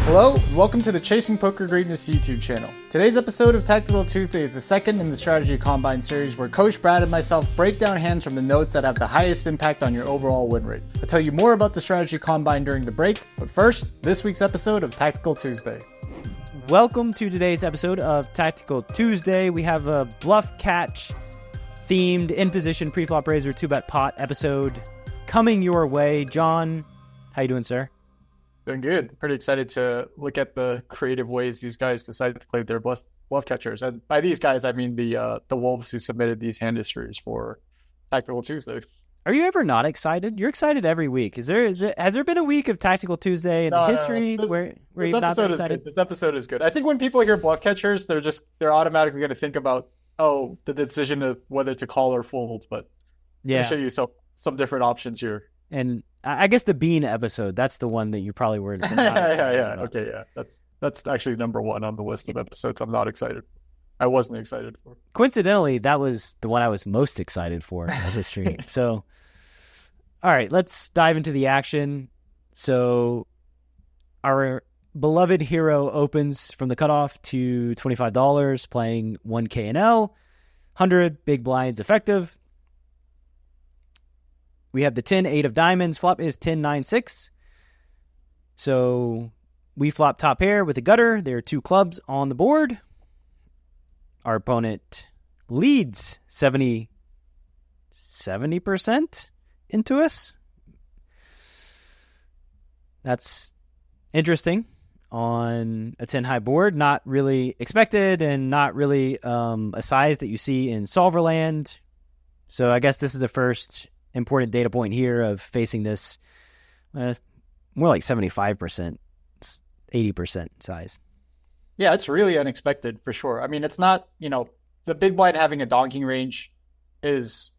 Hello, and welcome to the Chasing Poker Greatness YouTube channel. Today's episode of Tactical Tuesday is the second in the Strategy Combine series where Coach Brad and myself break down hands from the notes that have the highest impact on your overall win rate. I'll tell you more about the Strategy Combine during the break, but first, this week's episode of Tactical Tuesday. Welcome to today's episode of Tactical Tuesday. We have a bluff catch themed in-position pre-flop raiser 2-bet pot episode coming your way. John, how you doing, sir? Doing good. Pretty excited to look at the creative ways these guys decided to play their bluff catchers. And by these guys, I mean the wolves who submitted these hand histories for Tactical Tuesday. Are you ever not excited? You're excited every week. Has there been a week of Tactical Tuesday in history where you've not been excited? This episode is good. I think when people hear bluff catchers, they're automatically going to think about the decision of whether to call or fold. But yeah, I'll show you some different options here. And I guess the Bean episode, that's the one that you probably were not excited about. Okay, yeah. That's actually number one on the list of episodes I'm not excited for. I wasn't excited for. Coincidentally, that was the one I was most excited for as a stream. So, all right, let's dive into the action. So, our beloved hero opens from the cutoff to $25, playing 1K and L, 100 big blinds effective. We have the 10-8 of diamonds. Flop is 10-9-6. So we flop top pair with a gutter. There are two clubs on the board. Our opponent leads 70% into us. That's interesting on a 10-high board. Not really expected and not really a size that you see in Solverland. So I guess this is the first important data point here of facing this more like 75%, 80% size. Yeah, it's really unexpected for sure. I mean, it's not, the big blind having a donking range is,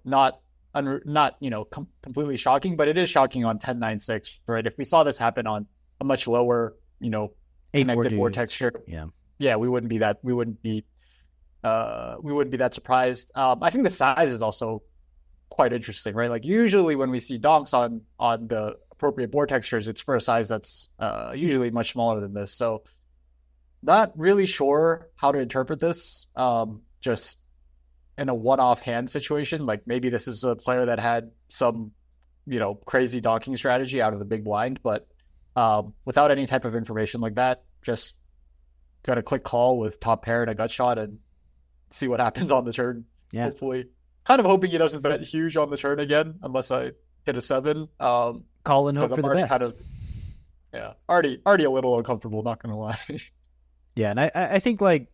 not completely shocking, but it is shocking on 10-9-6, right? If we saw this happen on a much lower, connected board texture, we wouldn't be that surprised. I think the size is also quite interesting, right? Like usually when we see donks on the appropriate board textures, it's for a size that's usually much smaller than this. So not really sure how to interpret this. Just in a one-off hand situation, like maybe this is a player that had some, crazy donking strategy out of the big blind, but without any type of information like that, just gotta click call with top pair and a gut shot and see what happens on the turn. Yeah. Hopefully. Kind of hoping he doesn't bet huge on the turn again, unless I hit a 7. Call and hope for the best. Already a little uncomfortable, not going to lie. Yeah, and I think like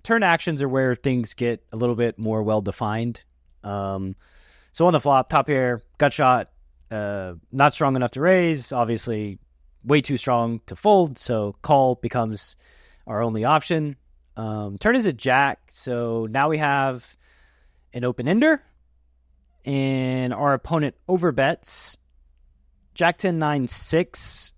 turn actions are where things get a little bit more well-defined. So on the flop, top pair, gut shot, not strong enough to raise, obviously way too strong to fold, so call becomes our only option. Turn is a jack, so now we have an open-ender, and our opponent overbets Jack 10-9-6.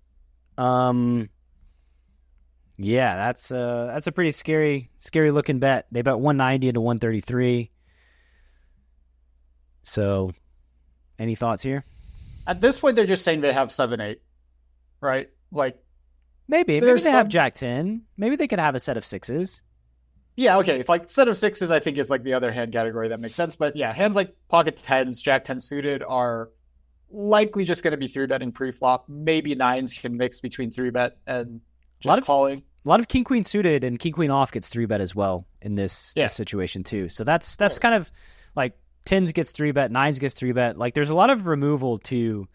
That's a pretty scary looking bet. They bet 190 into 133. So, any thoughts here? At this point, they're just saying they have 7-8, right? Like maybe they have Jack 10. Maybe they could have a set of sixes. Yeah, okay. If like set of sixes, I think is like the other hand category that makes sense. But yeah, hands like pocket 10s, Jack 10 suited are likely just going to be 3-betting pre-flop. Maybe 9s can mix between 3-bet and just calling. A lot of king queen suited and king queen off gets 3-bet as well in this situation too. So that's right. Kind of like 10s gets 3-bet, 9s gets 3-bet. Like there's a lot of removal to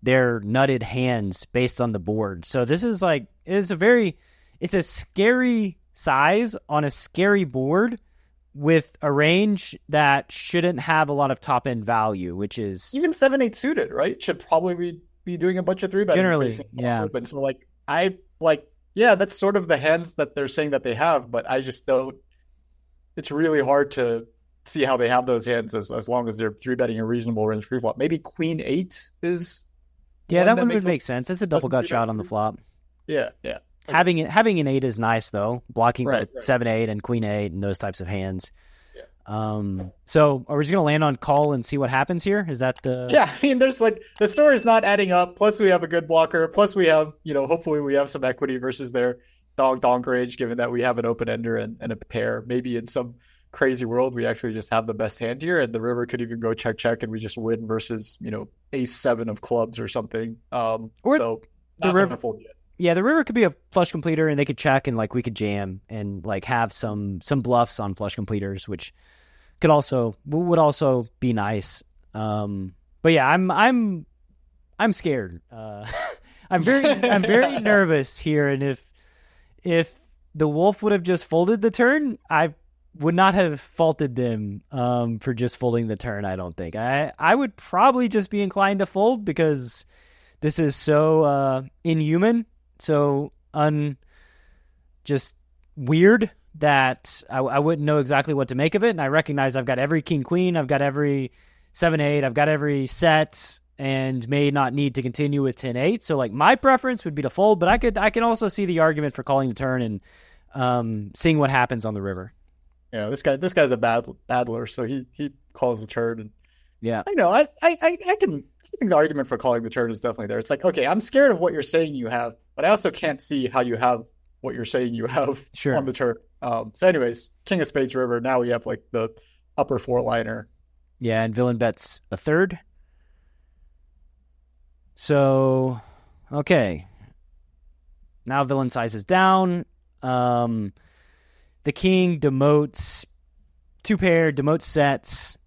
their nutted hands based on the board. So this is like it's a scary size on a scary board with a range that shouldn't have a lot of top end value, which is even 7-8 suited, right? Should probably be doing a bunch of 3-bet generally. Yeah. Open. So that's sort of the hands that they're saying that they have, but I just don't. It's really hard to see how they have those hands as long as they're 3-betting a reasonable range pre-flop. Maybe Queen 8 is. Yeah, that one would make sense. It's a double gut shot on the flop. Yeah. Okay. Having an 8 is nice though, blocking 7-8 and Queen 8 and those types of hands. So are we just gonna land on call and see what happens here? Is that the Yeah, I mean, there's like the story is not adding up. Plus, we have a good blocker. Plus, we have, hopefully we have some equity versus their donk range, given that we have an open ender and a pair. Maybe in some crazy world, we actually just have the best hand here, and the river could even go check, and we just win versus ace seven of clubs or something. or So the not river? gonna fold yet. Yeah, the river could be a flush completer, and they could check, and like we could jam and like have some bluffs on flush completers, which would also be nice. But yeah, I'm scared. I'm very nervous here, and if the wolf would have just folded the turn, I would not have faulted them for just folding the turn. I don't think I would probably just be inclined to fold because this is so inhuman, so just weird that I wouldn't know exactly what to make of it. And I recognize I've got every king queen, I've got every 7-8, I've got every set, and may not need to continue with 10-8. So like my preference would be to fold, but I can also see the argument for calling the turn and seeing what happens on the river. Yeah, this guy's a battler, so he calls the turn, and yeah, I know I think the argument for calling the turn is definitely there. It's like, okay, I'm scared of what you're saying you have, but I also can't see how you have what you're saying you have on the turn. So anyways, king of spades river. Now we have like the upper four liner. Yeah, and villain bets a third. So, okay. Now villain sizes down. The king demotes two pair, demotes sets.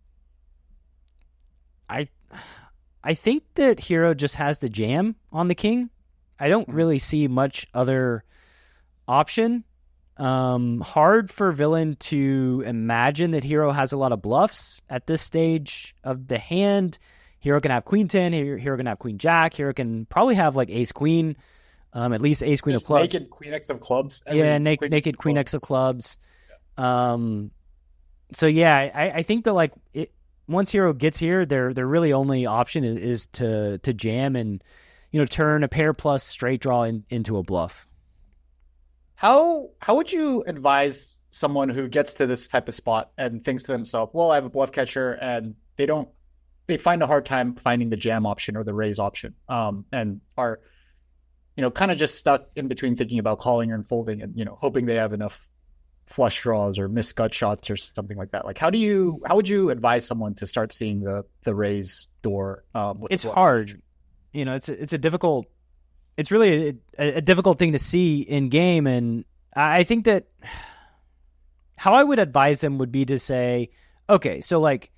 I think that hero just has the jam on the king. I don't really see much other option. Hard for villain to imagine that hero has a lot of bluffs at this stage of the hand. Hero can have queen 10, hero can have queen jack, hero can probably have like ace queen, at least ace queen of clubs. Naked queen x of clubs. Naked queen x of clubs. So yeah, I think that like once hero gets here, their really only option is to jam and turn a pair plus straight draw into a bluff. How would you advise someone who gets to this type of spot and thinks to themselves, well, I have a bluff catcher, and they find a hard time finding the jam option or the raise option, and are kind of just stuck in between thinking about calling and folding, and hoping they have enough flush draws or missed gut shots or something like that. Like how would you advise someone to start seeing the raise door? It's hard. It's really a difficult thing to see in game. And I think that how I would advise them would be to say, okay, so like,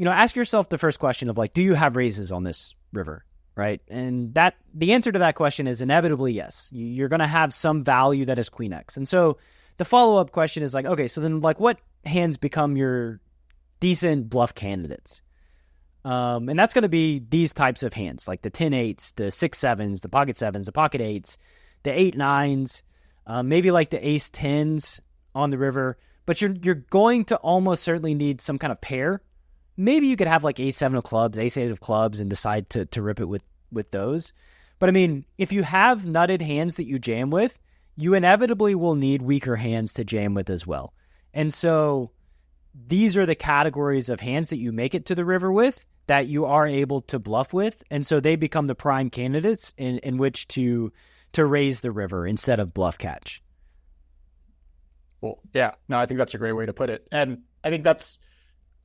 ask yourself the first question of like, do you have raises on this river? Right. And that the answer to that question is inevitably yes. You're going to have some value that is queen X. And so the follow-up question is like, okay, so then like what hands become your decent bluff candidates? And that's going to be these types of hands, like the 10-8s, the 6-7s, the pocket 7s, the pocket 8s, the 8-9s, maybe like the ace 10s on the river. But you're going to almost certainly need some kind of pair. Maybe you could have like ace 7 of clubs, ace 8 of clubs, and decide to rip it with those. But I mean, if you have nutted hands that you jam with, you inevitably will need weaker hands to jam with as well. And so these are the categories of hands that you make it to the river with that you are able to bluff with. And so they become the prime candidates in which to raise the river instead of bluff catch. Well, yeah, no, I think that's a great way to put it. And I think that's,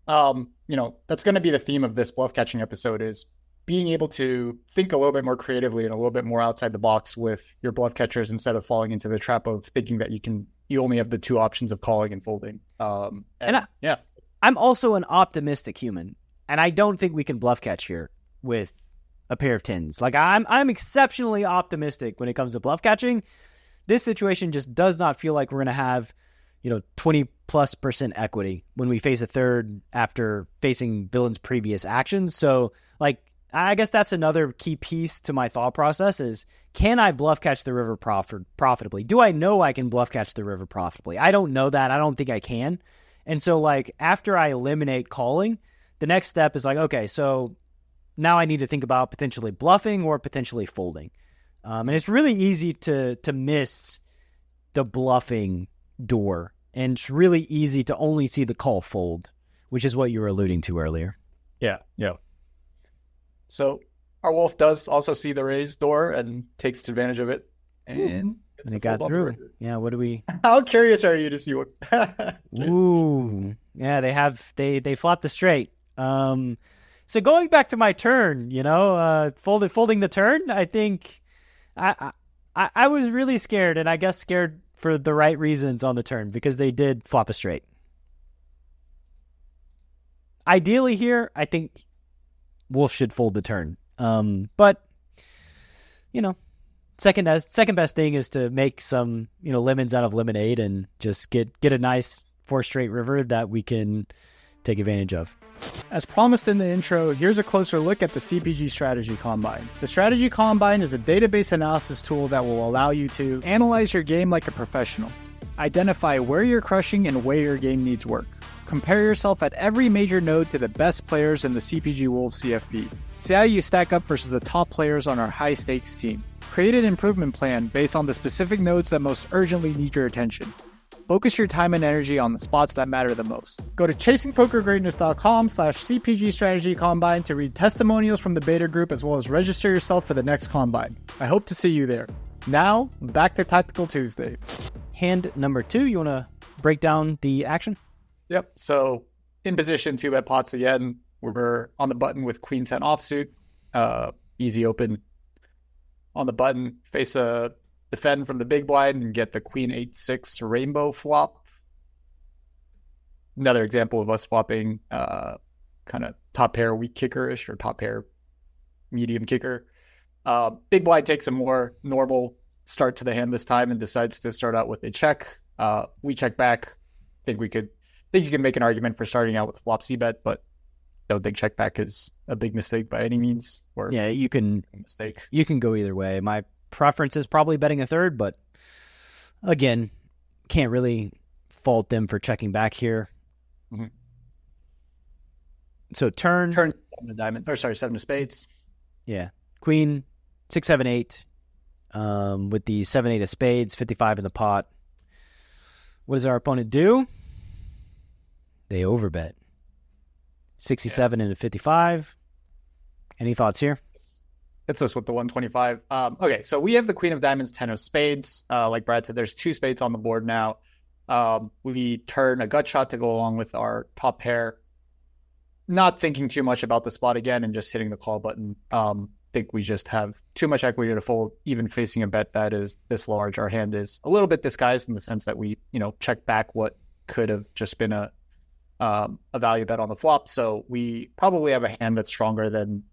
that's going to be the theme of this bluff catching episode, is being able to think a little bit more creatively and a little bit more outside the box with your bluff catchers instead of falling into the trap of thinking that you only have the two options of calling and folding. I'm also an optimistic human, and I don't think we can bluff catch here with a pair of 10s. Like I'm exceptionally optimistic when it comes to bluff catching. This situation just does not feel like we're going to have 20+% equity when we face a third after facing villain's previous actions. So like, I guess that's another key piece to my thought process is, can I bluff catch the river profitably? Do I know I can bluff catch the river profitably? I don't know that. I don't think I can. And so like after I eliminate calling, the next step is like, okay, so now I need to think about potentially bluffing or potentially folding. And it's really easy to miss the bluffing door and it's really easy to only see the call fold, which is what you were alluding to earlier. Yeah. So our wolf does also see the raised door and takes advantage of it. And it got through. Yeah, what do we... How curious are you to see what... Ooh. Yeah, they flopped a straight. So going back to my turn, folding the turn, I think I was really scared, and I guess scared for the right reasons on the turn, because they did flop a straight. Ideally here, I think wolf should fold the turn. But second best thing is to make some, lemons out of lemonade and just get a nice 4 straight river that we can take advantage of. As promised in the intro, here's a closer look at the CPG Strategy Combine. The Strategy Combine is a database analysis tool that will allow you to analyze your game like a professional, identify where you're crushing and where your game needs work, compare yourself at every major node to the best players in the CPG Wolves CFP, see how you stack up versus the top players on our high-stakes team, create an improvement plan based on the specific nodes that most urgently need your attention. Focus your time and energy on the spots that matter the most. Go to chasingpokergreatness.com/CPG Strategy Combine to read testimonials from the beta group, as well as register yourself for the next Combine. I hope to see you there. Now, back to Tactical Tuesday. Hand number 2, you want to break down the action? Yep. So in position, 2-bet pots again. We're on the button with Queen 10 offsuit. Easy open on the button. Face a defend from the big blind and get the Queen 8-6 rainbow flop. Another example of us flopping kind of top pair weak kicker-ish or top pair medium kicker. Big blind takes a more normal start to the hand this time and decides to start out with a check. We check back. Think you can make an argument for starting out with flop c-bet, but don't think check back is a big mistake by any means. Or yeah, you can mistake. You can go either way. My preference is probably betting a third, but again, can't really fault them for checking back here. Mm-hmm. So turn 7 of diamond, 7 of spades. Yeah, Queen 6, 7, 8, with the 7, 8 of spades, 55 in the pot. What does our opponent do? They overbet 67 into 55. Any thoughts here? It's us with the 125. Okay, so we have the Queen of Diamonds, 10 of spades. Like Brad said, there's 2 spades on the board now. We turn a gut shot to go along with our top pair. Not thinking too much about the spot again and just hitting the call button. Think we just have too much equity to fold, even facing a bet that is this large. Our hand is a little bit disguised in the sense that we, check back what could have just been a value bet on the flop. So we probably have a hand that's stronger than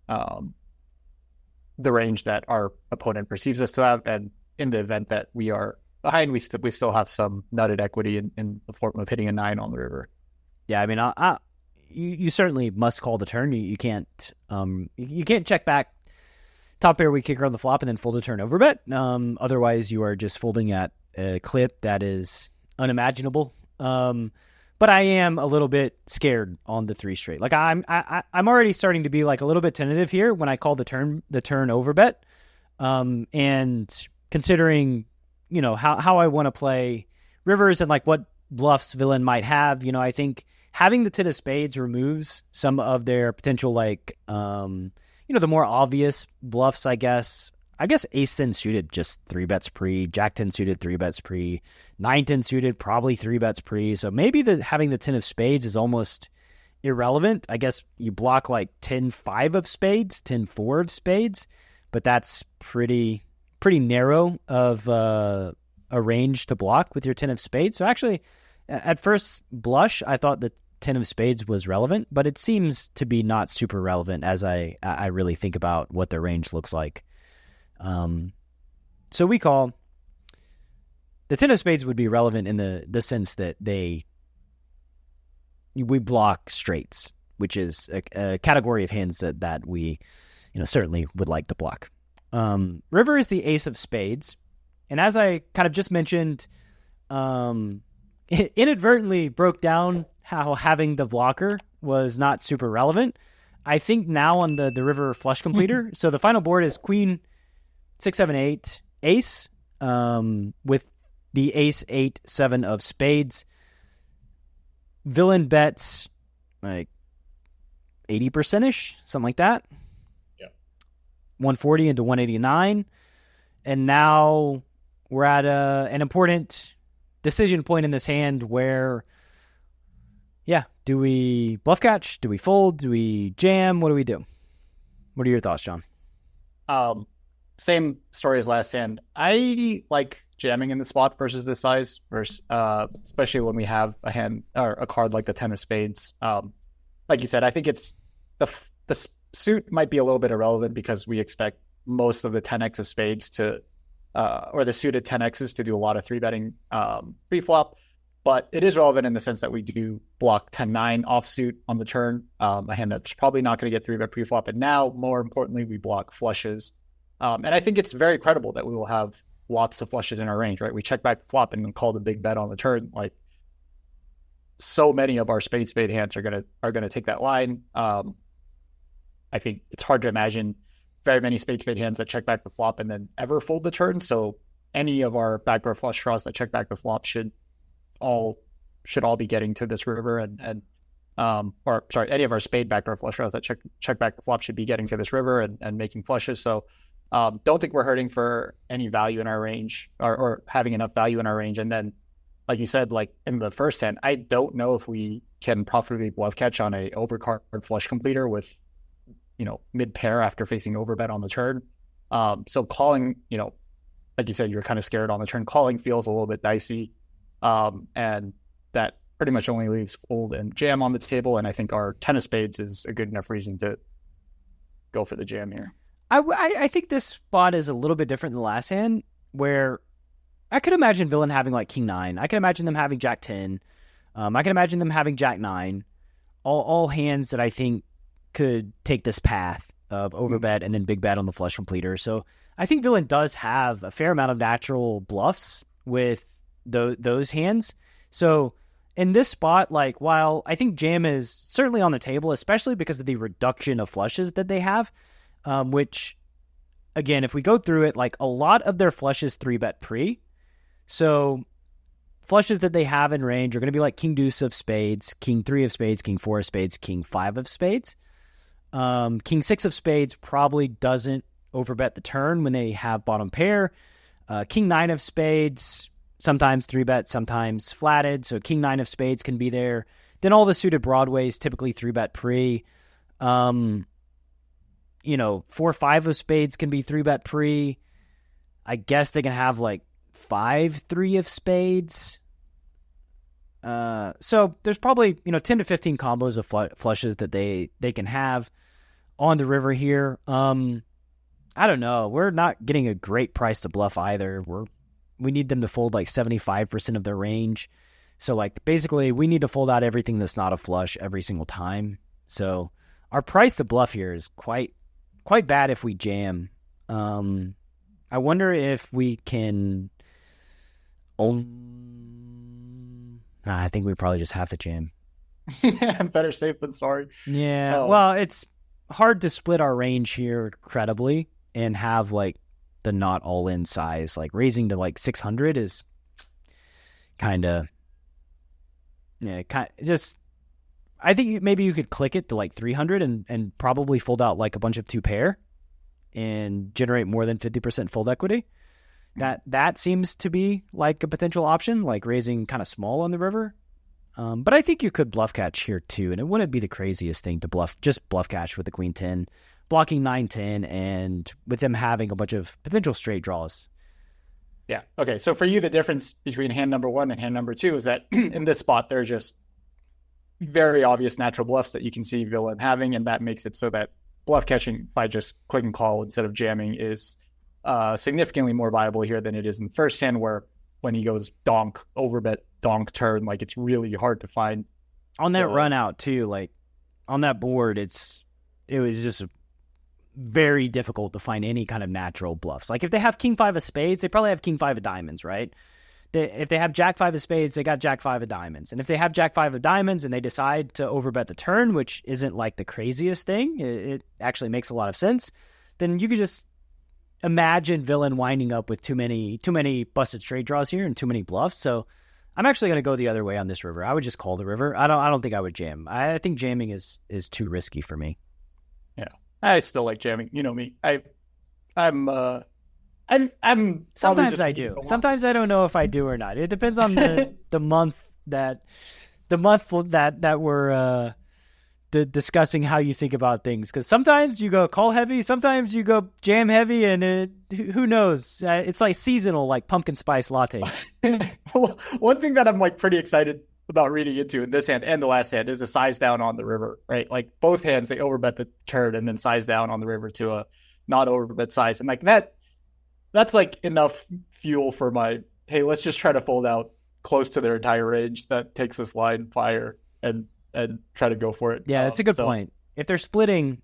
the range that our opponent perceives us to have. And in the event that we are behind, we still have some nutted equity in the form of hitting a 9 on the river. Yeah, I mean, you certainly must call the turn. You can't check back top pair weak kicker on the flop and then fold a turn overbet. Otherwise, you are just folding at a clip that is unimaginable. But I am a little bit scared on the 3 straight. Like I'm already starting to be like a little bit tentative here when I call the turn overbet. And considering, how I want to play rivers and like what bluffs villain might have, I think having the 10 of spades removes some of their potential, like, the more obvious bluffs, I guess. Ace 10 suited, just 3 bets pre. Jack 10 suited, 3 bets pre. 9 10 suited, probably 3 bets pre. So maybe having the 10 of spades is almost irrelevant. I guess you block like 10 5 of spades, 10 4 of spades, but that's pretty narrow of a range to block with your 10 of spades. So actually, at first blush, I thought the 10 of spades was relevant, but it seems to be not super relevant as I really think about what the range looks like. So we call. The 10 of spades would be relevant in the sense that we block straights, which is a category of hands that we certainly would like to block. River is the ace of spades, and as I kind of just mentioned, inadvertently broke down how having the blocker was not super relevant. I think now on the river flush completer, so the final board is Queen 6 7 8 ace, with the ace 8 7 of spades. Villain bets like 80%ish, something like that. Yeah. 140 into 189. And now we're at an important decision point in this hand where, do we bluff catch? Do we fold? Do we jam? What do we do? What are your thoughts, John? Same story as last hand. I like jamming in the spot versus this size, especially when we have a hand or a card like the 10 of spades. Like you said, I think it's the suit might be a little bit irrelevant because we expect most of the 10x of spades to, or the suited 10x's to do a lot of 3-betting pre-flop. But it is relevant in the sense that we do block 10-9 offsuit on the turn, a hand that's probably not going to get 3-bet pre-flop. And now, more importantly, we block flushes. And I think it's very credible that we will have lots of flushes in our range, right? We check back the flop and then call the big bet on the turn. Like, so many of our spade hands are gonna take that line. I think it's hard to imagine very many spade hands that check back the flop and then ever fold the turn. So any of our backdoor flush draws that check back the flop should all be getting to this river, any of our spade backdoor flush draws that check back the flop should be getting to this river and making flushes. So don't think we're hurting for any value in our range or having enough value in our range. And then, like you said, like in the first hand, I don't know if we can profitably bluff catch on a overcard flush completer with, mid pair after facing overbet on the turn. So calling, like you said, you're kind of scared on the turn. Calling feels a little bit dicey. And that pretty much only leaves fold and jam on the table. And I think our 10 of spades is a good enough reason to go for the jam here. I think this spot is a little bit different than the last hand, where I could imagine villain having like king 9. I can imagine them having jack 10. I can imagine them having jack 9. All hands that I think could take this path of overbet and then big bet on the flush completer. So I think villain does have a fair amount of natural bluffs with those hands. So in this spot, like, while I think jam is certainly on the table, especially because of the reduction of flushes that they have, which, again, if we go through it, like, a lot of their flushes 3-bet pre. So flushes that they have in range are going to be like king deuce of spades, king 3 of spades, king 4 of spades, king 5 of spades. King 6 of spades probably doesn't overbet the turn when they have bottom pair. King 9 of spades, sometimes 3-bet, sometimes flatted. So king 9 of spades can be there. Then all the suited broadways typically 3-bet pre. 4-5 of spades can be 3-bet pre. I guess they can have like 5-3 of spades. So there's probably 10 to 15 combos of flushes that they can have on the river here. I don't know. We're not getting a great price to bluff either. We need them to fold like 75% of their range. So like basically we need to fold out everything that's not a flush every single time. So our price to bluff here is quite bad if we jam. I wonder if we can I think we probably just have to jam. Better safe than sorry. Yeah. Well, it's hard to split our range here credibly and have like the not all in size. Like raising to like 600 is kind of just. I think maybe you could click it to like 300 and probably fold out like a bunch of 2-pair and generate more than 50% fold equity. That seems to be like a potential option, like raising kind of small on the river. But I think you could bluff catch here too, and it wouldn't be the craziest thing to bluff catch with the queen 10, blocking 9-10, and with them having a bunch of potential straight draws. Yeah. Okay. So for you, the difference between hand number 1 and hand number 2 is that in this spot, they're just very obvious natural bluffs that you can see villain having, and that makes it so that bluff catching by just click and call instead of jamming is significantly more viable here than it is in the first hand, where when he goes donk, overbet, donk turn, like it's really hard to find. On that run out too, like on that board, it was just very difficult to find any kind of natural bluffs. Like if they have king 5 of spades, they probably have king 5 of diamonds, right? If they have jack 5 of spades, they got jack 5 of diamonds. And if they have jack 5 of diamonds and they decide to overbet the turn, which isn't like the craziest thing, it actually makes a lot of sense, then you could just imagine villain winding up with too many busted straight draws here and too many bluffs. So I'm actually going to go the other way on this river. I would just call the river. I don't think I would jam. I think jamming is too risky for me. Yeah, I still like jamming. You know me. I'm sometimes I do. Sometimes I don't know if I do or not. It depends on the month that we're discussing how you think about things. Because sometimes you go call heavy, sometimes you go jam heavy, and who knows? It's like seasonal, like pumpkin spice latte. One thing that I'm like pretty excited about reading into in this hand and the last hand is a size down on the river, right? Like both hands, they overbet the turn and then size down on the river to a not overbet size. And like that's like enough fuel for my, hey, let's just try to fold out close to their entire range that takes this line fire and try to go for it. Yeah, that's a good point. If they're splitting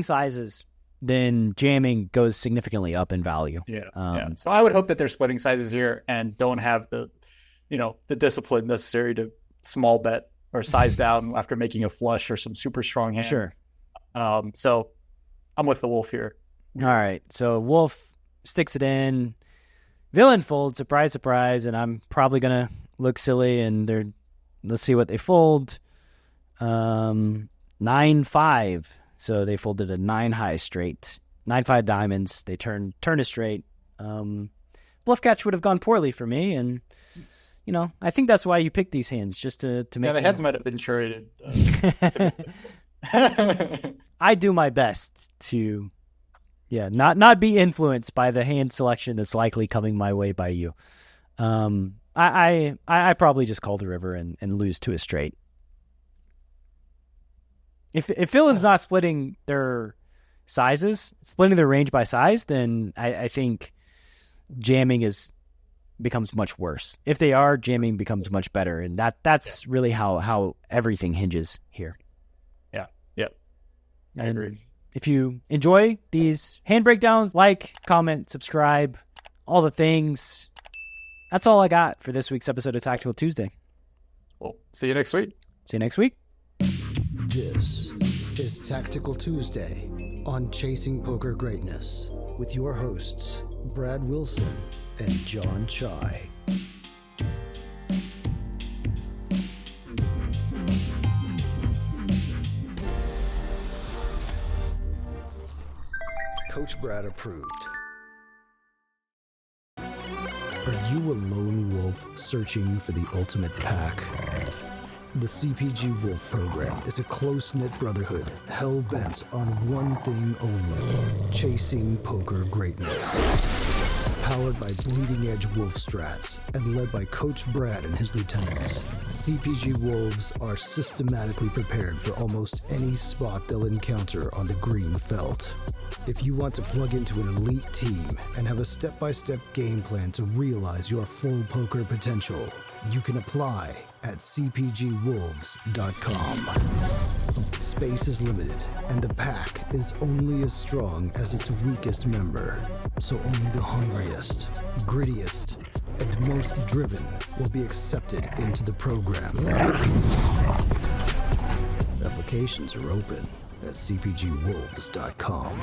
sizes, then jamming goes significantly up in value. Yeah. So I would hope that they're splitting sizes here and don't have the discipline necessary to small bet or size down after making a flush or some super strong hand. Sure. So I'm with the wolf here. All right. So wolf sticks it in. Villain folds, surprise, surprise, and I'm probably gonna look silly. And let's see what they fold. 9-5. So they folded a 9 high straight, 9-5 diamonds. They turn a straight. Bluff catch would have gone poorly for me, and I think that's why you pick these hands, just to make. Yeah, the hands might have been curated. I do my best to. Yeah, not be influenced by the hand selection that's likely coming my way by you. I probably just call the river and lose to a straight. If villain's not splitting their sizes, splitting their range by size, then I think jamming becomes much worse. If they are, jamming becomes much better, and that's really how everything hinges here. Yeah. I agree. If you enjoy these hand breakdowns, like, comment, subscribe, all the things. That's all I got for this week's episode of Tactical Tuesday. Well, see you next week. See you next week. This is Tactical Tuesday on Chasing Poker Greatness with your hosts, Brad Wilson and John Chai. Coach Brad approved. Are you a lone wolf searching for the ultimate pack? The CPG Wolf program is a close-knit brotherhood hell-bent on one thing only: chasing poker greatness. Powered by bleeding-edge wolf strats and led by Coach Brad and his lieutenants, CPG Wolves are systematically prepared for almost any spot they'll encounter on the green felt. If you want to plug into an elite team and have a step-by-step game plan to realize your full poker potential, you can apply at cpgwolves.com. Space is limited, and the pack is only as strong as its weakest member. So only the hungriest, grittiest, and most driven will be accepted into the program. Applications are open at cpgwolves.com.